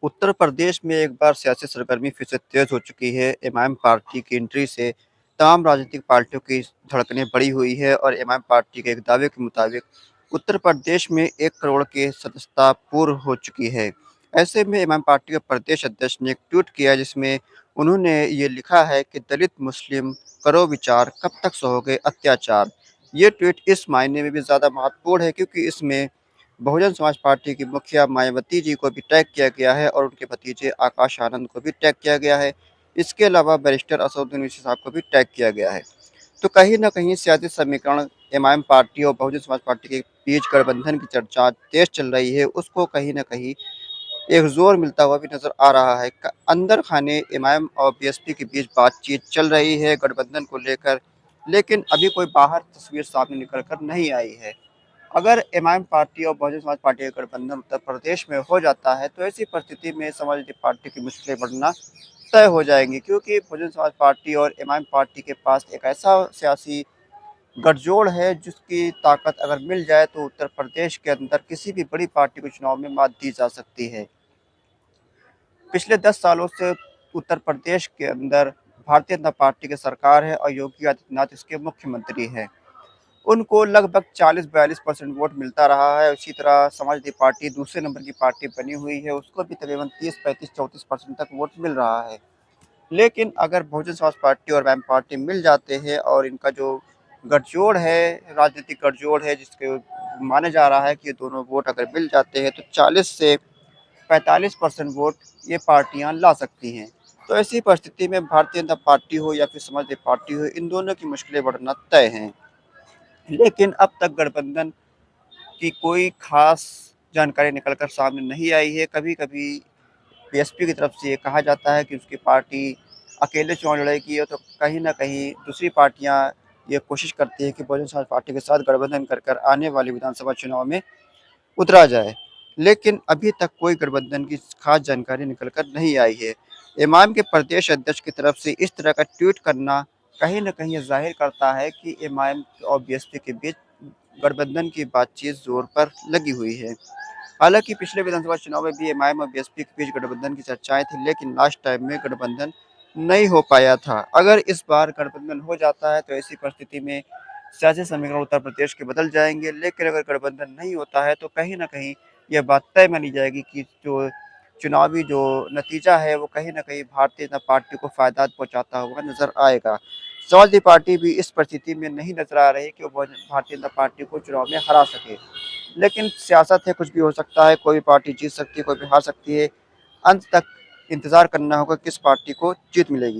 उत्तर प्रदेश में एक बार सियासी सरगर्मी फिर से तेज हो चुकी है। एमआईएम पार्टी की एंट्री से तमाम राजनीतिक पार्टियों की धड़कनें बढ़ी हुई है और एमआईएम पार्टी के एक दावे के मुताबिक उत्तर प्रदेश में 1 करोड़ की सदस्यता पूर्ण हो चुकी है। ऐसे में एमआईएम पार्टी के प्रदेश अध्यक्ष ने एक ट्वीट किया जिसमें उन्होंने ये लिखा है कि दलित मुस्लिम करो विचार, कब तक सहोगे अत्याचार। ये ट्वीट इस मायने में भी ज़्यादा महत्वपूर्ण है क्योंकि इसमें बहुजन समाज पार्टी की मुखिया मायावती जी को भी टैग किया गया है और उनके भतीजे आकाश आनंद को भी टैग किया गया है। इसके अलावा बैरिस्टर असदुद्दीन ओवैसी साहब को भी टैग किया गया है। तो कहीं न कहीं सियासी समीकरण एमआईएम पार्टी और बहुजन समाज पार्टी के बीच गठबंधन की चर्चा तेज चल रही है, उसको कहीं न कहीं एक ज़ोर मिलता हुआ भी नज़र आ रहा है। क अंदर खाने एमआईएम और बीएसपी के बीच बातचीत चल रही है गठबंधन को लेकर, लेकिन अभी कोई बाहर तस्वीर सामने निकल कर नहीं आई है। अगर एमआईएम पार्टी और बहुजन समाज पार्टी का गठबंधन उत्तर प्रदेश में हो जाता है, तो ऐसी परिस्थिति में समाजवादी पार्टी की मुश्किलें बढ़ना तय हो जाएँगी क्योंकि बहुजन समाज पार्टी और एमआईएम पार्टी के पास एक ऐसा सियासी गठजोड़ है, जिसकी ताकत अगर मिल जाए, तो उत्तर प्रदेश के अंदर किसी भी बड़ी पार्टी को चुनाव में मात दी जा सकती है। पिछले 10 सालों से उत्तर प्रदेश के अंदर भारतीय जनता पार्टी की सरकार है और योगी आदित्यनाथ इसके मुख्यमंत्री हैं। उनको लगभग 40-42% वोट मिलता रहा है। इसी तरह समाजवादी पार्टी दूसरे नंबर की पार्टी बनी हुई है, उसको भी तकरीबन 30-35-34% तक वोट मिल रहा है। लेकिन अगर बहुजन समाज पार्टी और वाम पार्टी मिल जाते हैं और इनका जो गठजोड़ है, राजनीतिक गठजोड़ है, जिसके माना जा रहा है कि ये दोनों वोट अगर मिल जाते हैं, तो 40 से 45% वोट ये पार्टियां ला सकती हैं। तो ऐसी परिस्थिति में भारतीय जनता पार्टी हो या फिर समाजवादी पार्टी हो, इन दोनों की मुश्किलें बढ़ना तय हैं। लेकिन अब तक गठबंधन की कोई ख़ास जानकारी निकल कर सामने नहीं आई है। कभी-कभी बीएसपी की तरफ से ये कहा जाता है कि उसकी पार्टी अकेले चुनाव लड़ेगी, तो कहीं न कहीं दूसरी पार्टियाँ ये कोशिश करती है कि बहुजन समाज पार्टी के साथ गठबंधन कर कर आने वाले विधानसभा चुनाव में उतरा जाए। लेकिन अभी तक कोई गठबंधन की ख़ास जानकारी निकल कर नहीं आई है। इमाम के प्रदेश अध्यक्ष की तरफ से इस तरह का ट्वीट करना कहीं न कहीं ये ज़ाहिर करता है कि इमाम और बीएसपी के बीच गठबंधन की बातचीत ज़ोर पर लगी हुई है। हालाँकि पिछले विधानसभा चुनाव में भी एमआईएम और बीएसपी के बीच गठबंधन की चर्चाएँ थी, लेकिन लास्ट टाइम में गठबंधन नहीं हो पाया था। अगर इस बार गठबंधन हो जाता है, तो ऐसी परिस्थिति में सियासी समीकरण उत्तर प्रदेश के बदल जाएँगे, लेकिन अगर गठबंधन नहीं होता है, तो कहीं न कहीं यह बात तय मानी जाएगी कि जो चुनावी जो नतीजा है, वो कहीं न कहीं भारतीय जनता पार्टी को फ़ायदा पहुँचाता हुआ नज़र आएगा। समाजवादी पार्टी भी इस परिस्थिति में नहीं नज़र आ रही कि वो भारतीय जनता पार्टी को चुनाव में हरा सके। लेकिन सियासत है, कुछ भी हो सकता है, कोई भी पार्टी जीत सकती है, कोई भी हार सकती है। अंत तक इंतज़ार करना होगा किस पार्टी को जीत मिलेगी।